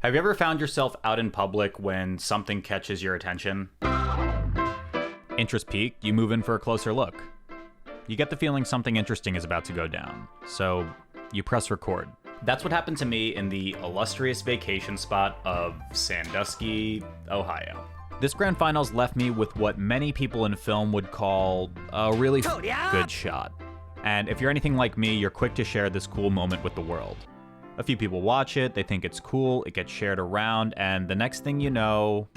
Have you ever found yourself out in public when something catches your attention? Interest peaked, you move in for a closer look. You get the feeling something interesting is about to go down, so you press record. That's what happened to me in the illustrious vacation spot of Sandusky, Ohio. This grand finals left me with what many people in film would call a really good shot. And if you're anything like me, you're quick to share this cool moment with the world. A few people watch it, they think it's cool, it gets shared around, and the next thing you know,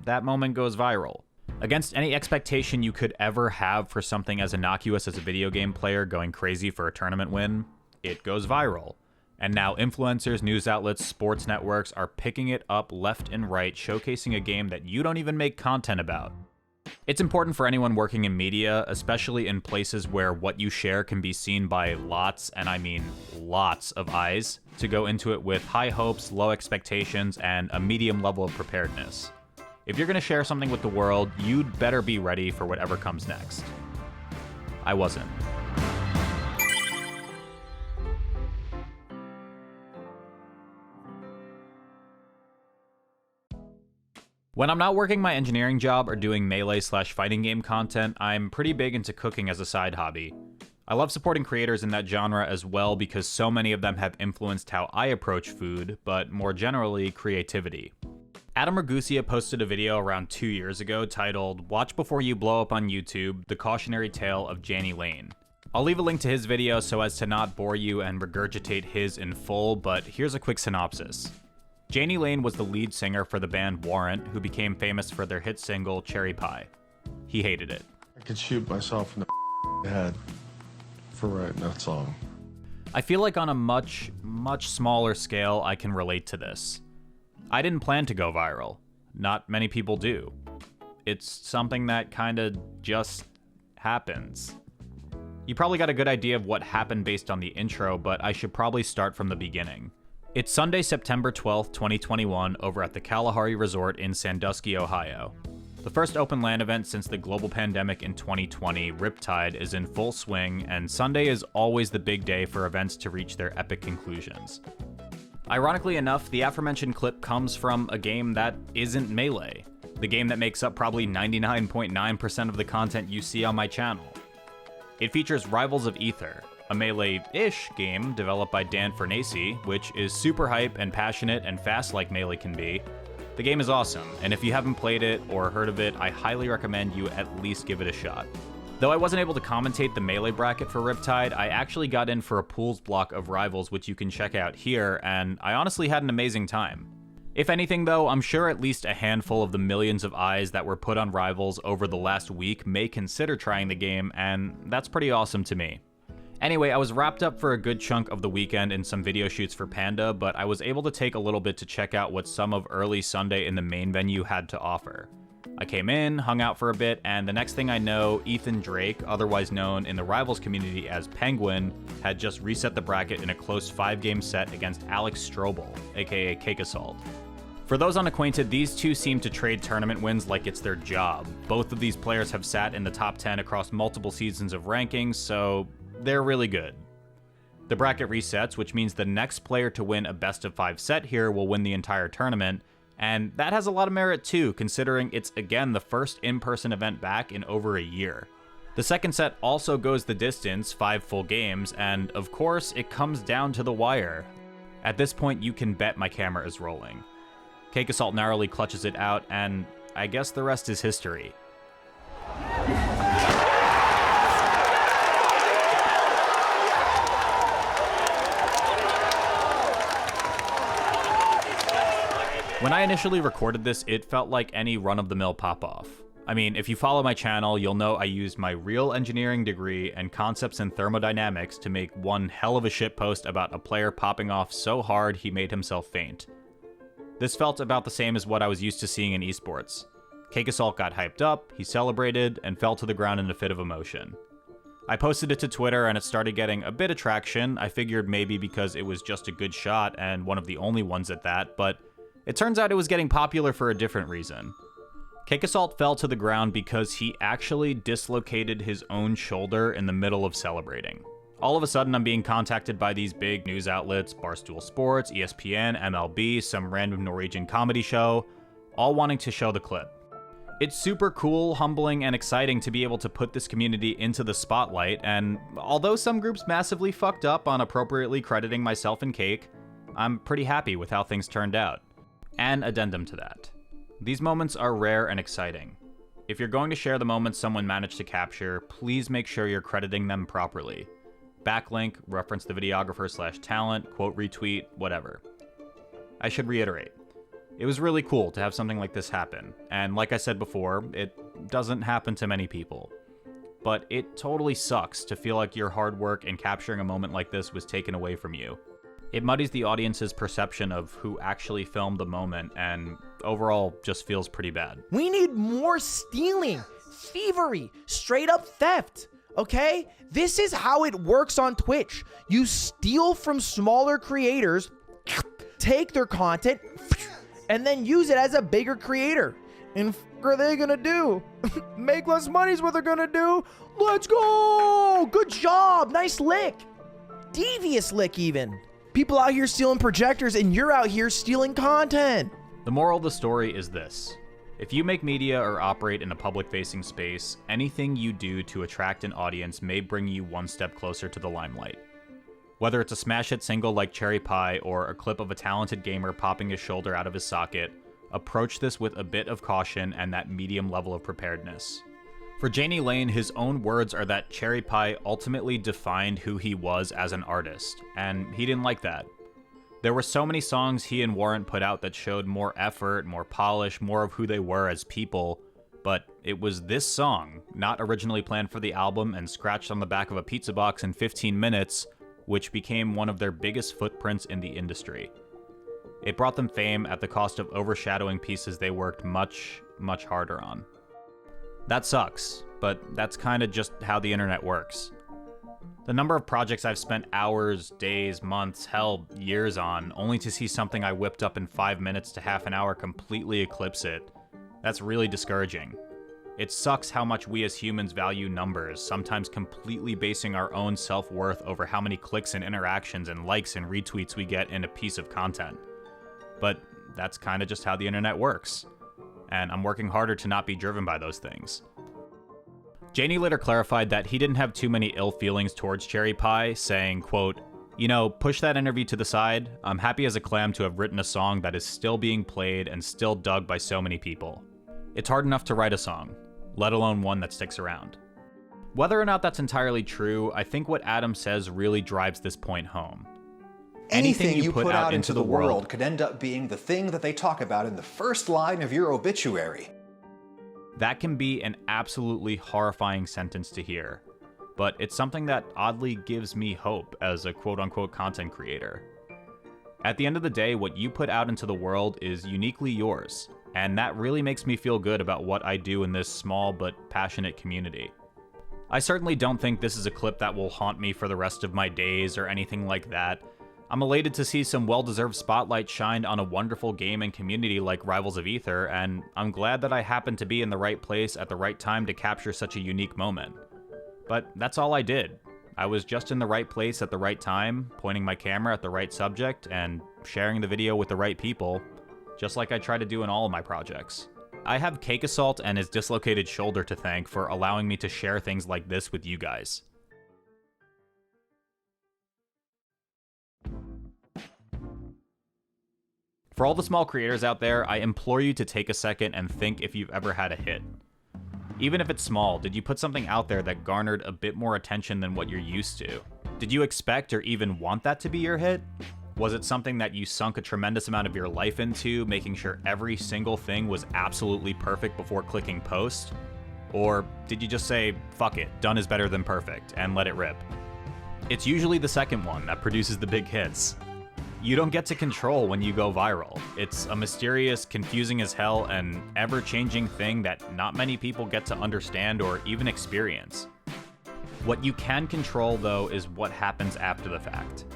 that moment goes viral. Against any expectation you could ever have for something as innocuous as a video game player going crazy for a tournament win, it goes viral. And now influencers, news outlets, sports networks are picking it up left and right, showcasing a game that you don't even make content about. It's important for anyone working in media, especially in places where what you share can be seen by lots, and I mean lots of eyes, to go into it with high hopes, low expectations, and a medium level of preparedness. If you're going to share something with the world, you'd better be ready for whatever comes next. I wasn't. When I'm not working my engineering job or doing melee/fighting game content, I'm pretty big into cooking as a side hobby. I love supporting creators in that genre as well because so many of them have influenced how I approach food, but more generally, creativity. Adam Ragusia posted a video around 2 years ago titled, "Watch Before You Blow Up on YouTube, The Cautionary Tale of Jani Lane." I'll leave a link to his video so as to not bore you and regurgitate his in full, but here's a quick synopsis. Jani Lane was the lead singer for the band Warrant, who became famous for their hit single, Cherry Pie. He hated it. I could shoot myself in the head for writing that song. I feel like on a much smaller scale, I can relate to this. I didn't plan to go viral. Not many people do. It's something that kinda just happens. You probably got a good idea of what happened based on the intro, but I should probably start from the beginning. It's Sunday, September 12th, 2021, over at the Kalahari Resort in Sandusky, Ohio. The first open LAN event since the global pandemic in 2020, Riptide, is in full swing, and Sunday is always the big day for events to reach their epic conclusions. Ironically enough, the aforementioned clip comes from a game that isn't Melee, the game that makes up probably 99.9% of the content you see on my channel. It features Rivals of Aether, a Melee-ish game developed by Dan Fernacey, which is super hype and passionate and fast like Melee can be. The game is awesome, and if you haven't played it or heard of it, I highly recommend you at least give it a shot. Though I wasn't able to commentate the Melee bracket for Riptide, I actually got in for a pools block of Rivals, which you can check out here, and I honestly had an amazing time. If anything though, I'm sure at least a handful of the millions of eyes that were put on Rivals over the last week may consider trying the game, and that's pretty awesome to me. Anyway, I was wrapped up for a good chunk of the weekend in some video shoots for Panda, but I was able to take a little bit to check out what some of early Sunday in the main venue had to offer. I came in, hung out for a bit, and the next thing I know, Ethan Drake, otherwise known in the Rivals community as Penguin, had just reset the bracket in a close 5-game set against Alex Strobel, aka Cake Assault. For those unacquainted, these two seem to trade tournament wins like it's their job. Both of these players have sat in the top 10 across multiple seasons of rankings, so they're really good. The bracket resets, which means the next player to win a best-of-5 set here will win the entire tournament, and that has a lot of merit too, considering it's again the first in-person event back in over a year. The second set also goes the distance, 5 full games, and of course it comes down to the wire. At this point you can bet my camera is rolling. Cake Assault narrowly clutches it out, and I guess the rest is history. When I initially recorded this, it felt like any run-of-the-mill pop-off. I mean, if you follow my channel, you'll know I used my real engineering degree and concepts in thermodynamics to make one hell of a shitpost about a player popping off so hard he made himself faint. This felt about the same as what I was used to seeing in esports. Cake Assault got hyped up, he celebrated, and fell to the ground in a fit of emotion. I posted it to Twitter and it started getting a bit of traction. I figured maybe because it was just a good shot and one of the only ones at that, but it turns out it was getting popular for a different reason. Cake Assault fell to the ground because he actually dislocated his own shoulder in the middle of celebrating. All of a sudden, I'm being contacted by these big news outlets, Barstool Sports, ESPN, MLB, some random Norwegian comedy show, all wanting to show the clip. It's super cool, humbling, and exciting to be able to put this community into the spotlight, and although some groups massively fucked up on appropriately crediting myself and Cake, I'm pretty happy with how things turned out. An addendum to that. These moments are rare and exciting. If you're going to share the moments someone managed to capture, please make sure you're crediting them properly. Backlink, reference the videographer/talent, quote retweet, whatever. I should reiterate. It was really cool to have something like this happen, and like I said before, it doesn't happen to many people. But it totally sucks to feel like your hard work in capturing a moment like this was taken away from you. It muddies the audience's perception of who actually filmed the moment, and overall just feels pretty bad. We need more stealing, thievery, straight up theft, okay? This is how it works on Twitch. You steal from smaller creators, take their content, and then use it as a bigger creator. And are they gonna do? Make less money is what they're gonna do. Let's go! Good job, nice lick. Devious lick even. People out here stealing projectors and you're out here stealing content. The moral of the story is this. If you make media or operate in a public-facing space, anything you do to attract an audience may bring you one step closer to the limelight. Whether it's a smash hit single like Cherry Pie or a clip of a talented gamer popping his shoulder out of his socket, approach this with a bit of caution and that medium level of preparedness. For Janie Lane, his own words are that Cherry Pie ultimately defined who he was as an artist, and he didn't like that. There were so many songs he and Warrant put out that showed more effort, more polish, more of who they were as people, but it was this song, not originally planned for the album and scratched on the back of a pizza box in 15 minutes, which became one of their biggest footprints in the industry. It brought them fame at the cost of overshadowing pieces they worked much, much harder on. That sucks, but that's kinda just how the internet works. The number of projects I've spent hours, days, months, hell, years on, only to see something I whipped up in 5 minutes to half an hour completely eclipse it, that's really discouraging. It sucks how much we as humans value numbers, sometimes completely basing our own self-worth over how many clicks and interactions and likes and retweets we get in a piece of content. But that's kinda just how the internet works. And I'm working harder to not be driven by those things. Janie later clarified that he didn't have too many ill feelings towards Cherry Pie, saying, quote, "You know, push that interview to the side. I'm happy as a clam to have written a song that is still being played and still dug by so many people. It's hard enough to write a song, let alone one that sticks around." Whether or not that's entirely true, I think what Adam says really drives this point home. Anything you put out into the world could end up being the thing that they talk about in the first line of your obituary. That can be an absolutely horrifying sentence to hear, but it's something that oddly gives me hope as a quote-unquote content creator. At the end of the day, what you put out into the world is uniquely yours, and that really makes me feel good about what I do in this small but passionate community. I certainly don't think this is a clip that will haunt me for the rest of my days or anything like that. I'm elated to see some well-deserved spotlight shined on a wonderful game and community like Rivals of Aether, and I'm glad that I happened to be in the right place at the right time to capture such a unique moment. But that's all I did. I was just in the right place at the right time, pointing my camera at the right subject, and sharing the video with the right people, just like I try to do in all of my projects. I have Cake Assault and his dislocated shoulder to thank for allowing me to share things like this with you guys. For all the small creators out there, I implore you to take a second and think if you've ever had a hit. Even if it's small, did you put something out there that garnered a bit more attention than what you're used to? Did you expect or even want that to be your hit? Was it something that you sunk a tremendous amount of your life into, making sure every single thing was absolutely perfect before clicking post? Or did you just say, fuck it, done is better than perfect, and let it rip? It's usually the second one that produces the big hits. You don't get to control when you go viral. It's a mysterious, confusing as hell, and ever-changing thing that not many people get to understand or even experience. What you can control, though, is what happens after the fact.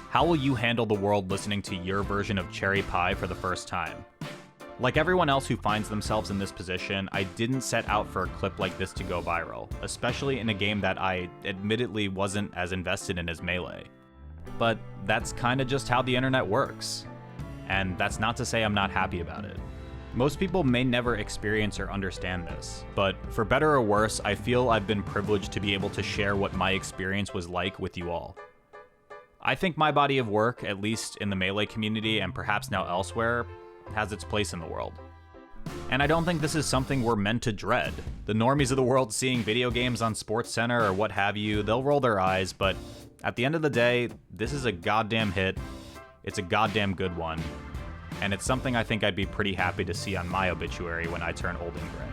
How will you handle the world listening to your version of Cherry Pie for the first time? Like everyone else who finds themselves in this position, I didn't set out for a clip like this to go viral, especially in a game that I admittedly wasn't as invested in as Melee. But that's kinda just how the internet works. And that's not to say I'm not happy about it. Most people may never experience or understand this, but for better or worse, I feel I've been privileged to be able to share what my experience was like with you all. I think my body of work, at least in the Melee community and perhaps now elsewhere, has its place in the world. And I don't think this is something we're meant to dread. The normies of the world seeing video games on SportsCenter or what have you, they'll roll their eyes, but at the end of the day, this is a goddamn hit. It's a goddamn good one. And it's something I think I'd be pretty happy to see on my obituary when I turn old and gray.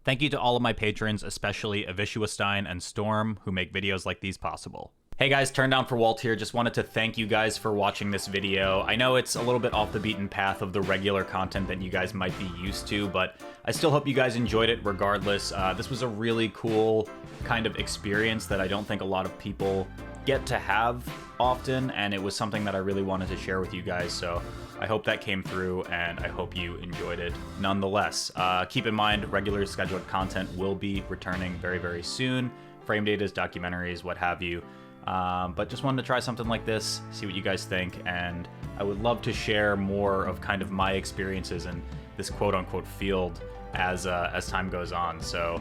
Thank you to all of my patrons, especially Avishua and Storm, who make videos like these possible. Hey guys, turndownforwalt here. Just wanted to thank you guys for watching this video. I know it's a little bit off the beaten path of the regular content that you guys might be used to, but I still hope you guys enjoyed it regardless. This was a really cool kind of experience that I don't think a lot of people get to have often, and it was something that I really wanted to share with you guys, so I hope that came through, and I hope you enjoyed it nonetheless. Keep in mind, regular scheduled content will be returning very, very soon. Frame datas, documentaries, what have you. But just wanted to try something like this, see what you guys think, and I would love to share more of kind of my experiences in this quote-unquote field as time goes on. So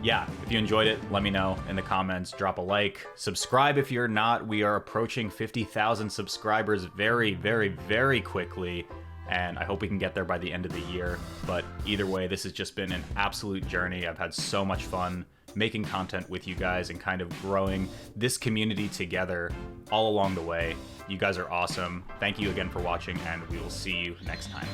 yeah, if you enjoyed it, let me know in the comments, drop a like, subscribe if you're not. We are approaching 50,000 subscribers very, very, very quickly, and I hope we can get there by the end of the year. But either way, this has just been an absolute journey. I've had so much fun making content with you guys and kind of growing this community together all along the way. You guys are awesome. Thank you again for watching, and we will see you next time.